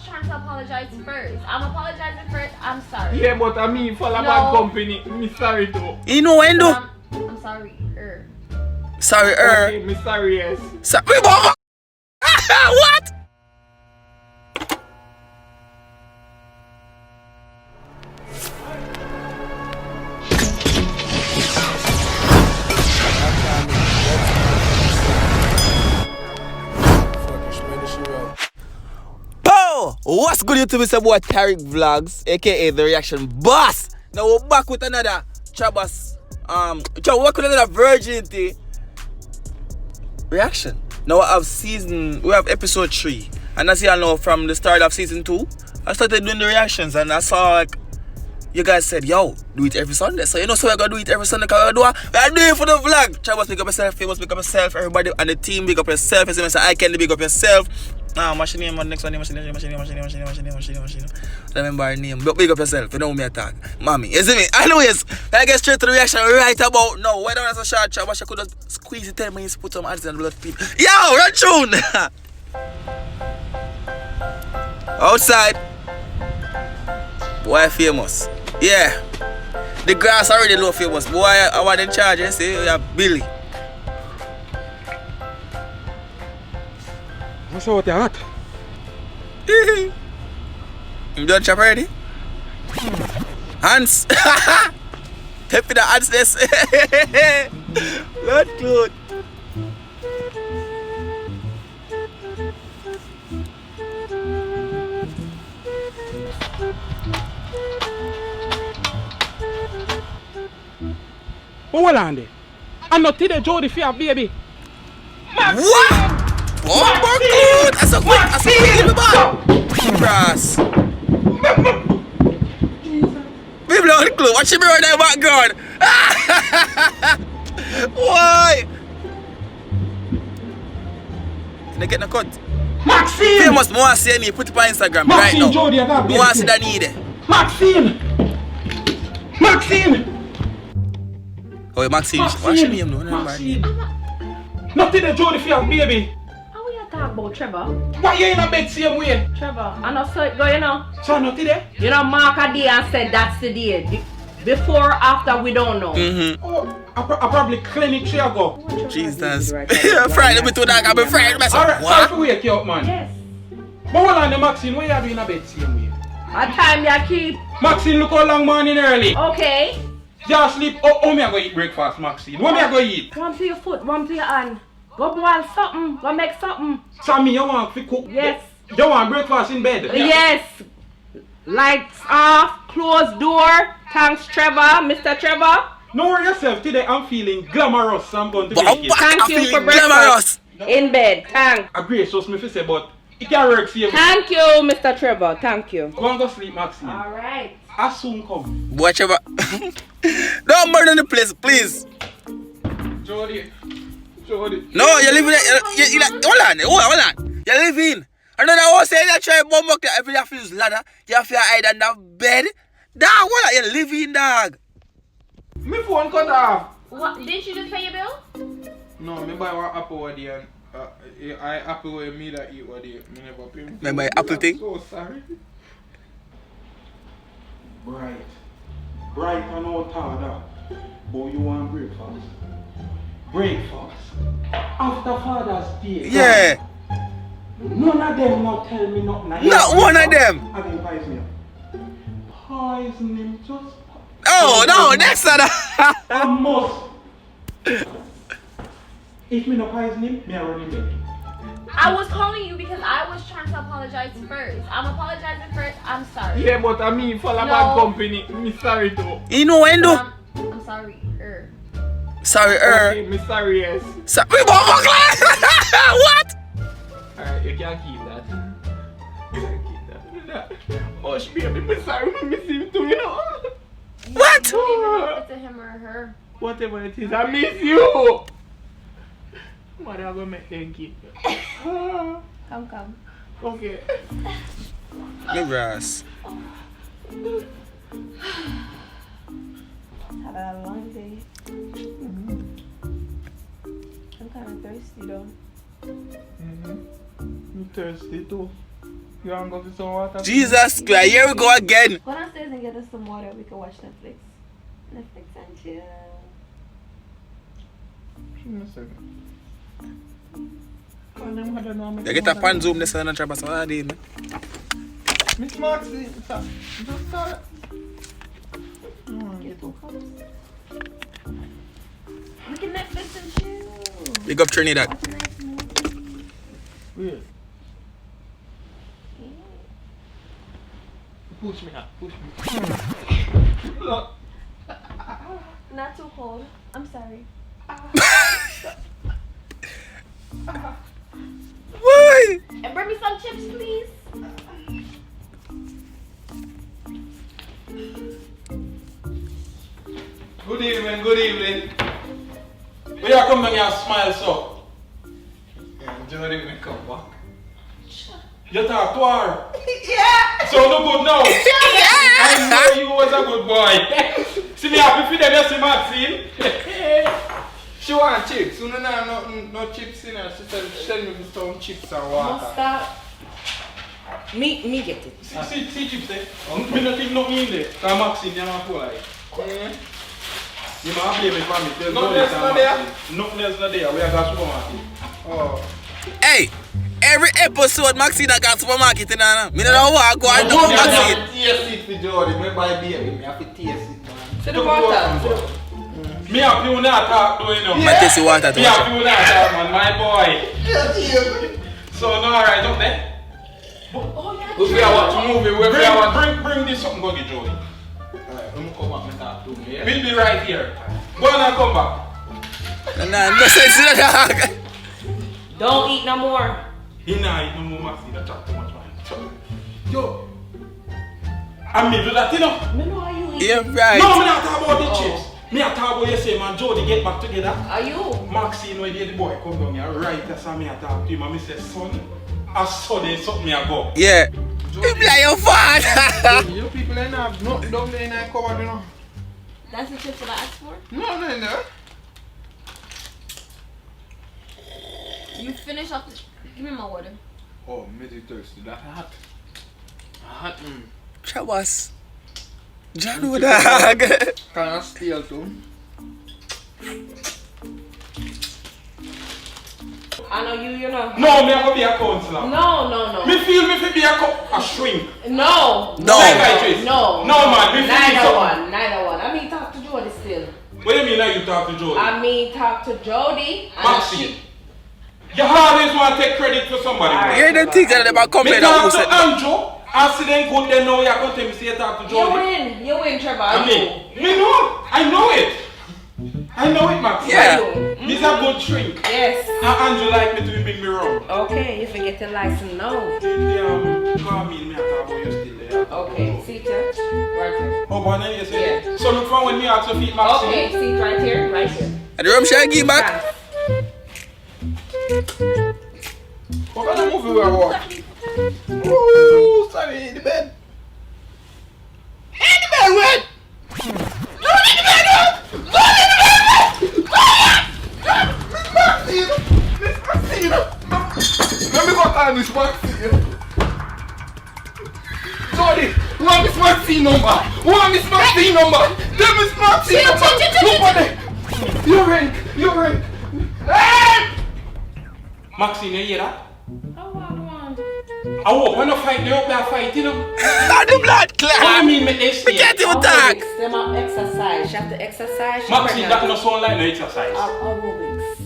trying to apologize first. I'm apologizing first. I'm sorry. Yeah, but I mean, for a bad company, me sorry too. You know when do? I'm sorry. Sorry, Okay, me sorry, yes. Sorry, what? What's good YouTube? It's your boy Tyrekevlogs, aka the reaction boss. Now we're back with another Trabass we're back with another Virginity reaction. Now we have episode 3, and as you all know, from the start of season 2 I started doing the reactions, and I saw like you guys said, yo, do it every Sunday. So so we're gonna do it every Sunday because we're doing it for the vlog. Trabass, pick up yourself, Famous, pick up yourself, everybody on the team, pick up yourself. You see me say, I can pick up yourself. Machine name, next one, machine. Remember her name. But big up yourself, you know me attack. Mommy, you see me? Anyways, I get straight to the reaction right about now. Why don't I so short, Trabass? I could just squeeze it 10 minutes, put some ads and blood people. Yo, run tune! Outside. Boy, Famous. Yeah. The grass already low Famous. Boy, I want in charge, you see? Yeah, Billy. What's up with your hat? You done chop already? Hands! Tap the hands this. Not good. But hold on there. I'm not today, Jody, for your baby. What? Oh my God! That's a quick in the back. Grass. People on the clue. Watch him right there, background. Why? Can I get in a cut? Maxine! Famous, more see me. Put it on Instagram Maxine, right now. Jody, I got More see that need it. Maxine! Maxine! Oh, Maxine. What's your name? Maxine. Not today, Jody, for your baby. How we talk about Trevor? Why you in a bed same way? Trevor, I know so it go, you know. So not today? You know, mark a day and said that's the day. Before or after, we don't know. Oh, I probably clinic she go. Jesus. Friday me too dark. I've been fried myself. Alright, sorry to wake you up, man. Yes. But hold on, the Maxine, why you doing a bed same way? A time you keep. Maxine, look how long morning early. Okay. Just sleep. Oh, me I go eat breakfast, Maxine. What me I go eat? One to your foot, one to your hand. Go boil something. Go make something. Sammy, you want to cook? Yes. You want breakfast in bed? Yes. Lights off. Closed door. Thanks, Trevor. Mr. Trevor. Know yourself today. I'm feeling glamorous. So I'm going to make it. Thank you for breakfast. In bed. Thanks. I agree, so Smith say, but it can work same. Thank you, Mr. Trevor. Thank you. Go and go sleep, Maxine. Alright. I soon come. Watch out. Don't murder the place, please. Jody. No, you're living there. Hold on. You're living. Another one say that try bomb up there. Every day you use ladder. You have to hide under bed. Dog, what are you living, dog? My phone cut off. What? Didn't you just pay your bill? No, me buy one apple one day and I apple with me that eat one day. Me never pay. Remember my apple thing? So sorry. Bright and out harder. But you want breakfast? Breakfast? After Father's Day? Yeah. None of them not tell me nothing. Not one of them. I can poison him. Poison him just. Oh, no, next one. I must. If me not poison him, me I run him back. I was calling you because I was trying to apologize first. I'm apologizing first. I'm sorry. Yeah, but I mean, for a bad company, me sorry too. You know when do? I'm sorry. Sorry, Okay, me sorry, yes. What? Alright, you can keep that. You can keep that. Oh, baby, me sorry, me miss him too, you know. What? Don't even know if it's a him or her. Whatever it is, I miss you. What am I gonna make them keep? Come. Okay. The grass. Had a long day. I'm kind of thirsty though. I'm thirsty too. You want to go to some water? Jesus Christ, here we go again. Go downstairs and get us some water. We can watch Netflix. Netflix and chill. Give me a second. Call them how they know me. You get a pan zoom this and a Trabass. What are they, man? Miss Maxie, just start it. Get 2 cups. We can Netflix and chill. Big up Trinidad. Watch a nice movie. Weird. Push me up, push me. Look. Not too cold. I'm sorry. Why? And bring me some chips, please. Good evening, good evening. Where you come here and smile so? Yeah, Jody will come back. You talk to her? Yeah! So no good now? Yeah! I know you was a good boy. See me happy for them, you see Maxine? She want chips. So no chips in her. She said send me some chips and water. Mustard. Me get it. See chips there? Me not think nothing in there. Because Maxine, you want to like. You might blame me for me. There's nothing else not there? Nothing else not there. We are got supermarket. Oh. Hey, every episode Maxine got supermarket in there. Me don't know what I go and do Maxine. Taste it for Jody. Me buy baby. Me have to taste it, man. To the water. Me have to not talk to you know. I taste the water too Me have much. to not talk, man. My boy. So no, alright up there. Oh, yeah. If we are watching movie, bring this something go get Jody. Alright, I'm come back and talk to me. Yeah? We'll be right here. Go on and come back. Nah, no sense in that. Don't eat no more. He nah eat no more Maxine. Don't talk too much, man. Yo. I mean, do that, you know? Me know how you eat. Yeah, right. No, me not talk about the chips. Me not talk about you say, man, Jody get back together. Are you? Maxine, when the boy come down here, right, that's how me I talk to him. And me say, son, a Sunday, something me I go. Yeah. You like your father. You people ain't have nothing down there in that cupboard, you know? That's the chips that I asked for? No, no. You finish off the... Give me my water. Oh, me too thirsty. That hot. Hot, Trabass. John would dog. Can I steal too? I know you know. No, me have to be a counselor. No. Me feel me fi be a shrink. No. Psychiatrist. No. No, man. Me feel Neither one. I mean, talk to Jody still. What do you mean that you talk to Jody? I mean, talk to Jody. Maxine. You always want to take credit for somebody. Alright. Hear them things that about Me complain talk and to who said Andrew. Accident good, then now you're going to tell me say you talk to Jody. You win, Trevor. I mean, me know. I know it. Maxine. Yeah. He's a good shrink. Yes. And Andrew like me to bring me wrong. Okay, you forget your license now. Call me, me I talk about you still there. Okay, seat here. Right here. Oh, but then you say, Yeah. so look for when me ask to feed Maxine. Okay, seat right here. And the room shall give back. What kind of movie we are watching? Ooh, sorry, in the bed. In the bed, wait! Go in the bed, Go in the bed, Miss Maxine! Let me go find Miss Maxine. Sorry, who are Miss Maxine number? Tell Miss Maxine number! Look at it! You're right. Hey! Maxine, you hear that? I hope when I fight, they hope they fight, you know. Not the blood What do clot. you mean, make they stay? We can't even talk. Them are exercise. You have to exercise. Maxine, that no sound like no exercise. Aerobics.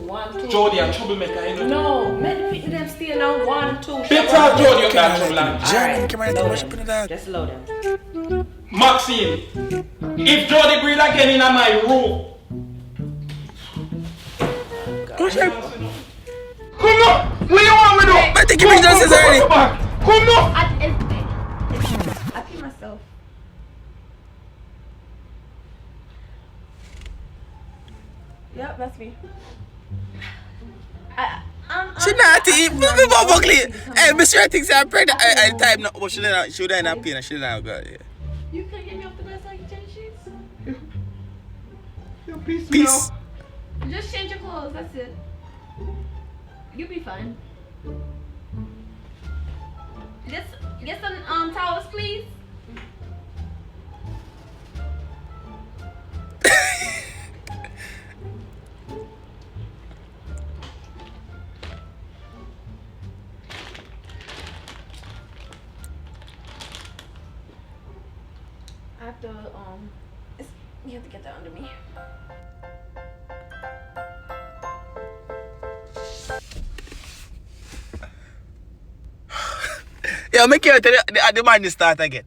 1, 2. Jody, a troublemaker, you know. No, men fit them still now. 1, 2. Better Jody, you can't trouble. John, come on, too much put it down. Just load them. Maxine, if Jody breathe again in my room. Come on! What you want me to do? I think you bring justice already. Come on! I pee myself. Yep, that's me. She not eat. Be publicly. Hey, Mr. thinks I'm pregnant. I time now, but she didn't have pain. She didn't have God. Yeah. You can get me off the bed so I can change sheets? You piece me Peace. off. Just change your clothes, that's it. You'll be fine. Just get some towels, please. I have to you have to get that under me. Yeah, make you tell you the man to start again.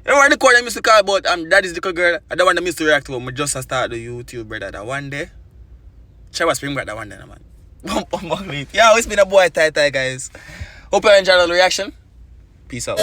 You know what the call I used to call about daddy's little girl? I don't want to miss to react to him. I just start the YouTube, brother. That one day. Trabass bring back that one day, man. Yeah, it's been a boy tie, guys. Hope you enjoyed the reaction. Peace out.